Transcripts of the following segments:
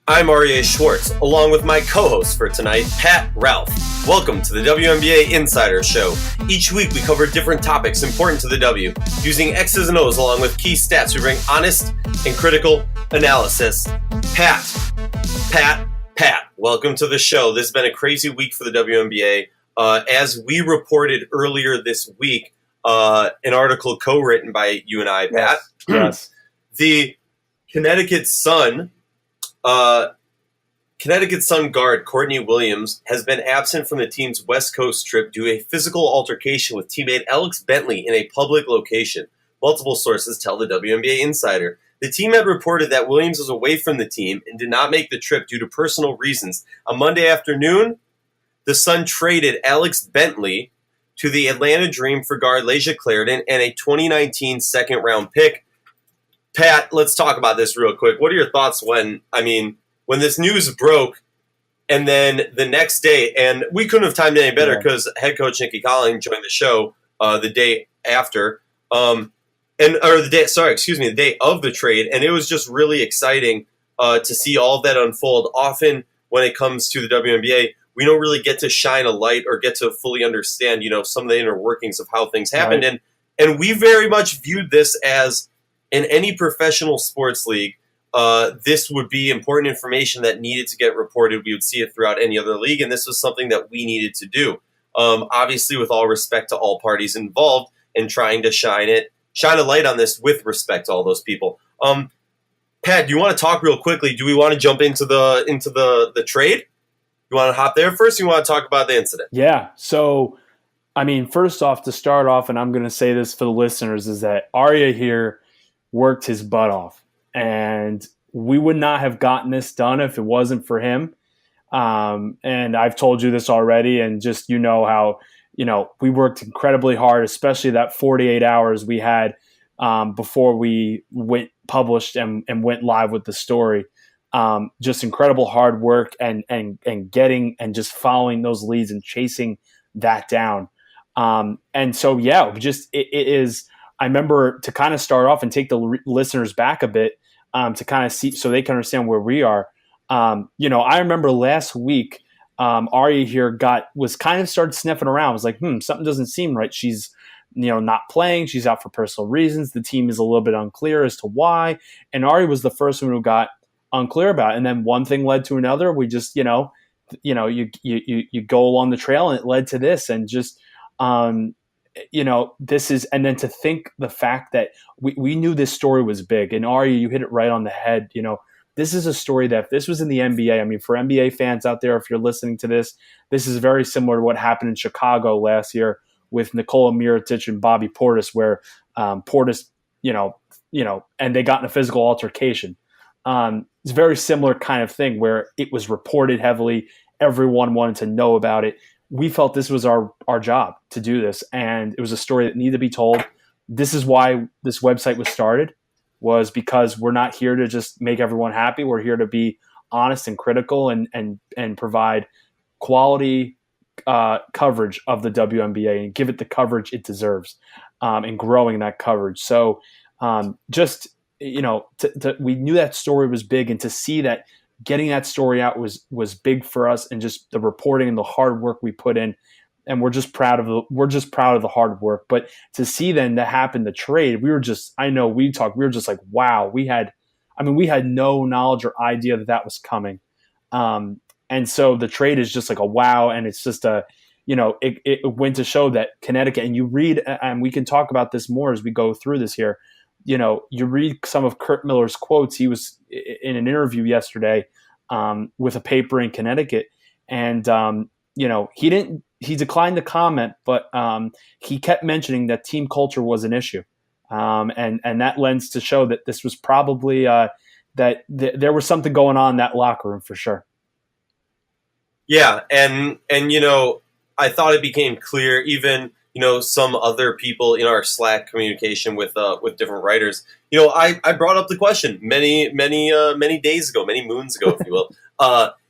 I'm Aryeh Schwartz, along with my co-host for tonight, Pat Ralph. Welcome to the WNBA Insider Show. Each week we cover different topics important to the W. Using X's and O's along with key stats, we bring honest and critical analysis. Pat, welcome to the show. This has been a crazy week for the WNBA. As we reported earlier this week, an article co-written by you and I, Pat. Yes. The Connecticut Sun guard Courtney Williams has been absent from the team's West Coast trip due to a physical altercation with teammate Alex Bentley in a public location. Multiple sources tell the WNBA Insider. The team had reported that Williams was away from the team and did not make the trip due to personal reasons. On Monday afternoon, the Sun traded Alex Bentley to the Atlanta Dream for guard Layshia Clarendon and a 2019 second-round pick. Pat, let's talk about this real quick. What are your thoughts when this news broke and then the next day, and we couldn't have timed it any better because head coach Nikki Colling joined the show the day after, the day of the trade, and it was just really exciting to see all of that unfold. Often when it comes to the WNBA, we don't really get to shine a light or get to fully understand, some of the inner workings of how things happened, Right. and we very much viewed this as in any professional sports league. This would be important information that needed to get reported. We would see it throughout any other league, and this was something that we needed to do. Obviously, with all respect to all parties involved, and trying to shine a light on this with respect to all those people. Pat, do you want to talk real quickly? Do we want to jump into the trade? You want to hop there first? Or you want to talk about the incident? Yeah. So, first off, to start off, and I'm going to say this for the listeners, is that Aryeh here worked his butt off. And we would not have gotten this done if it wasn't for him. And I've told you this already, and just how, we worked incredibly hard, especially that 48 hours we had before we went published and went live with the story. Just incredible hard work and getting and just following those leads and chasing that down. And so, it is. I remember, to kind of start off and take the listeners back a bit, to kind of see so they can understand where we are. I remember last week, Aryeh here was kind of started sniffing around. Was like, something doesn't seem right. She's, not playing. She's out for personal reasons. The team is a little bit unclear as to why. And Aryeh was the first one who got unclear about it. And then one thing led to another. We just, you go along the trail, and it led to this, and just, this is, and then to think the fact that we knew this story was big, and Aryeh, you hit it right on the head. This is a story that if this was in the NBA, for NBA fans out there, if you're listening to this, this is very similar to what happened in Chicago last year with Nikola Mirotic and Bobby Portis, where Portis, and they got in a physical altercation. It's a very similar kind of thing where it was reported heavily. Everyone wanted to know about it. We felt this was our job to do this, and it was a story that needed to be told. This is why this website was started, was because we're not here to just make everyone happy. We're here to be honest and critical and provide quality coverage of the WNBA and give it the coverage it deserves, and growing that coverage. So we knew that story was big, and to see that getting that story out was big for us, and just the reporting and the hard work we put in, and we're just proud of the hard work. But to see then that happen, the trade, we were just like, wow, we had no knowledge or idea that was coming. And so the trade is just like a wow, and it's just it went to show that Connecticut, and you read, and we can talk about this more as we go through this here. You read some of Curt Miller's quotes. He was in an interview yesterday with a paper in Connecticut, and he declined to comment, but he kept mentioning that team culture was an issue, and that lends to show that this was probably that there was something going on in that locker room for sure. Yeah, and I thought it became clear, even some other people in our Slack communication with different writers. I brought up the question many days ago, many moons ago, if you will,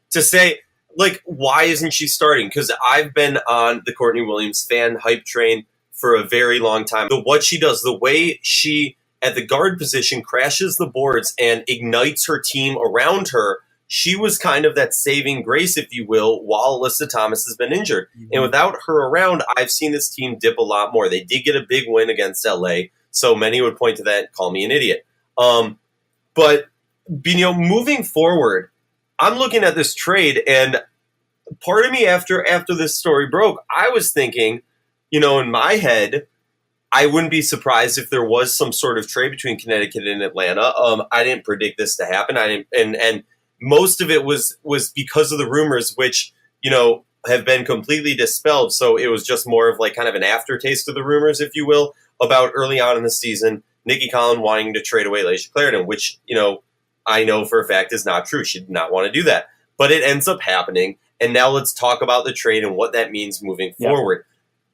to say, like, why isn't she starting? Because I've been on the Courtney Williams fan hype train for a very long time. What she does, the way she, at the guard position, crashes the boards and ignites her team around her, she was kind of that saving grace, if you will, while Alyssa Thomas has been injured. And without her around, I've seen this team dip a lot more. They did get a big win against LA, so many would point to that and call me an idiot. But, moving forward, I'm looking at this trade, and part of me after this story broke, I was thinking, in my head, I wouldn't be surprised if there was some sort of trade between Connecticut and Atlanta. I didn't predict this to happen. And most of it was because of the rumors, which, have been completely dispelled. So it was just more of like kind of an aftertaste of the rumors, if you will, about early on in the season, Nikki Collin wanting to trade away Layshia Clarendon, which, I know for a fact is not true. She did not want to do that. But it ends up happening. And now let's talk about the trade and what that means moving forward.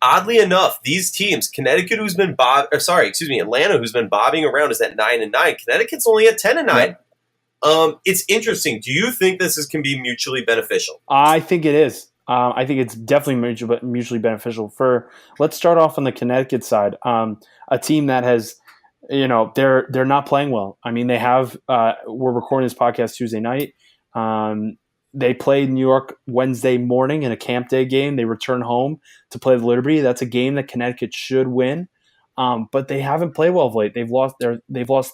Oddly enough, these teams, Atlanta, who's been bobbing around, is at 9-9. Connecticut's only at 10-9. It's interesting. Do you think this can be mutually beneficial? I think it is. I think it's definitely mutually beneficial. Let's start off on the Connecticut side. A team that has, they're not playing well. I mean, they have. We're recording this podcast Tuesday night. They played New York Wednesday morning in a camp day game. They return home to play the Liberty. That's a game that Connecticut should win, but they haven't played well of late. They've lost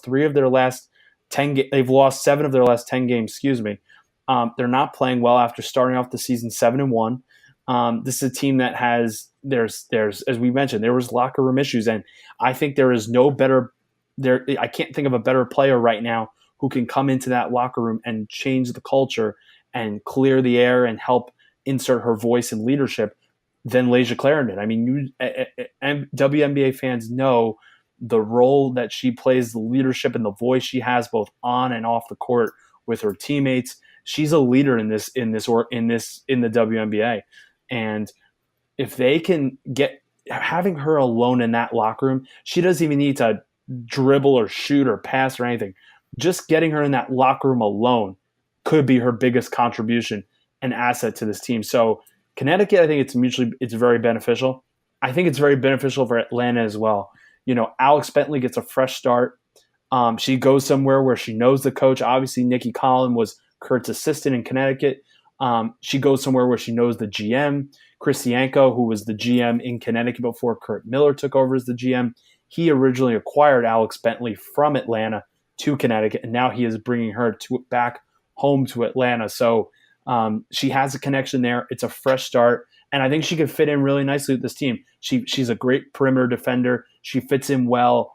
3 of their last 10. They've lost 7 of their last 10 games. Excuse me. They're not playing well after starting off the season 7-1. This is a team that has there's as we mentioned, there was locker room issues, and I think there is no better. I can't think of a better player right now who can come into that locker room and change the culture and clear the air and help insert her voice and leadership than Layshia Clarendon. I mean, WNBA fans know the role that she plays, the leadership and the voice she has both on and off the court with her teammates. She's a leader in the WNBA. And if they can get having her alone in that locker room, she doesn't even need to dribble or shoot or pass or anything. Just getting her in that locker room alone could be her biggest contribution and asset to this team. So Connecticut, I think it's very beneficial. I think it's very beneficial for Atlanta as well. Alex Bentley gets a fresh start. She goes somewhere where she knows the coach. Obviously, Nikki Collin was Kurt's assistant in Connecticut. She goes somewhere where she knows the GM. Chris Yanko, who was the GM in Connecticut before Kurt Miller took over as the GM, he originally acquired Alex Bentley from Atlanta to Connecticut, and now he is bringing her back home to Atlanta. So she has a connection there. It's a fresh start, and I think she could fit in really nicely with this team. She's a great perimeter defender. She fits in well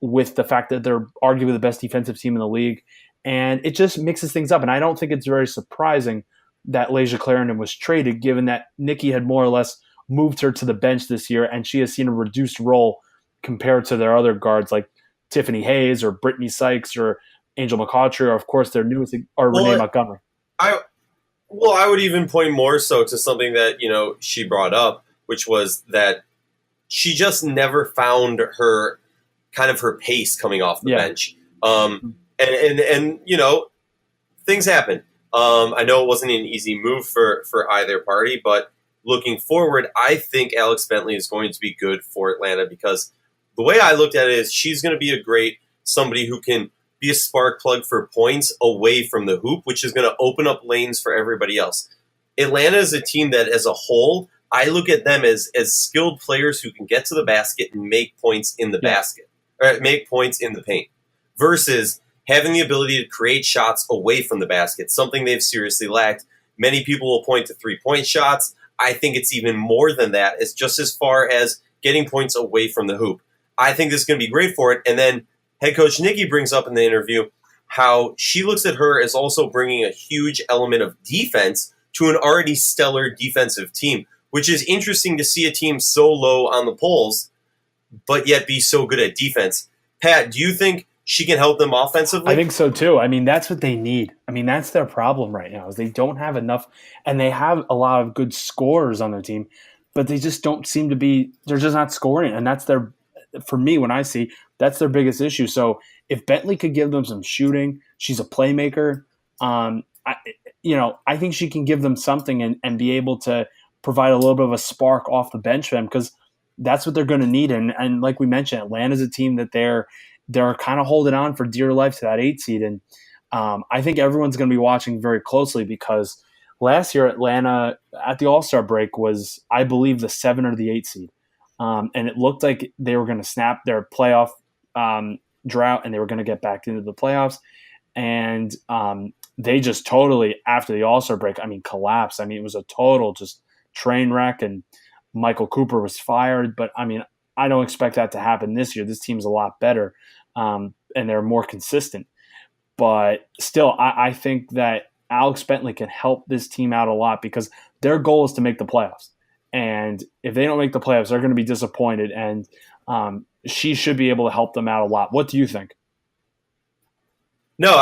with the fact that they're arguably the best defensive team in the league, and it just mixes things up. And I don't think it's very surprising that Layshia Clarendon was traded, given that Nikki had more or less moved her to the bench this year, and she has seen a reduced role compared to their other guards like Tiffany Hayes or Brittany Sykes or Angel McCautry, or of course their newest Renee Montgomery. I would even point more so to something that she brought up, which was that she just never found her pace coming off the bench. And things happen. I know it wasn't an easy move for either party, but looking forward, I think Alex Bentley is going to be good for Atlanta, because the way I looked at it is she's going to be somebody who can be a spark plug for points away from the hoop, which is going to open up lanes for everybody else. Atlanta is a team that, as a whole, I look at them as skilled players who can get to the basket and make points in the basket, or make points in the paint, versus having the ability to create shots away from the basket, something they've seriously lacked. Many people will point to three-point shots. I think it's even more than that. It's just as far as getting points away from the hoop. I think this is going to be great for it. And then head coach Nikki brings up in the interview how she looks at her as also bringing a huge element of defense to an already stellar defensive team, which is interesting to see a team so low on the polls, but yet be so good at defense. Pat, do you think she can help them offensively? I think so too. I mean, that's what they need. I mean, that's their problem right now, is they don't have enough, and they have a lot of good scorers on their team, but they just don't seem to be, they're just not scoring. And that's for me, when I see, that's their biggest issue. So if Bentley could give them some shooting, she's a playmaker. I think she can give them something and be able to provide a little bit of a spark off the bench for them, because that's what they're going to need. And like we mentioned, Atlanta's a team that they're kind of holding on for dear life to that 8 seed. And I think everyone's going to be watching very closely because last year Atlanta at the All-Star break was, I believe, the 7 or the 8 seed. And it looked like they were going to snap their playoff drought and they were going to get back into the playoffs. And they just totally, after the All-Star break, collapsed. It was a total just train wreck, and Michael Cooper was fired. But, I don't expect that to happen this year. This team's a lot better, and they're more consistent. But still, I think that Alex Bentley can help this team out a lot because their goal is to make the playoffs. And if they don't make the playoffs, they're going to be disappointed. And she should be able to help them out a lot. What do you think? No,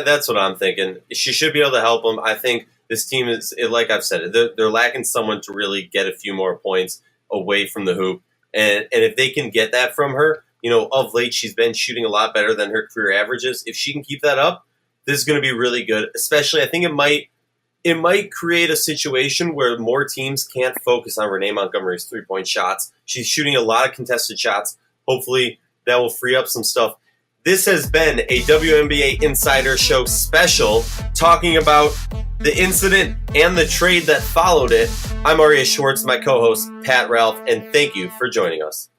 that's what I'm thinking. She should be able to help them. I think this team is, like I've said, they're lacking someone to really get a few more points away from the hoop. And if they can get that from her, of late she's been shooting a lot better than her career averages. If she can keep that up, this is going to be really good. Especially, I think it might create a situation where more teams can't focus on Renee Montgomery's 3-point shots. She's shooting a lot of contested shots. Hopefully, that will free up some stuff. This has been a WNBA Insider Show special talking about the incident and the trade that followed it. I'm Aryeh Schwartz, my co-host, Pat Ralph, and thank you for joining us.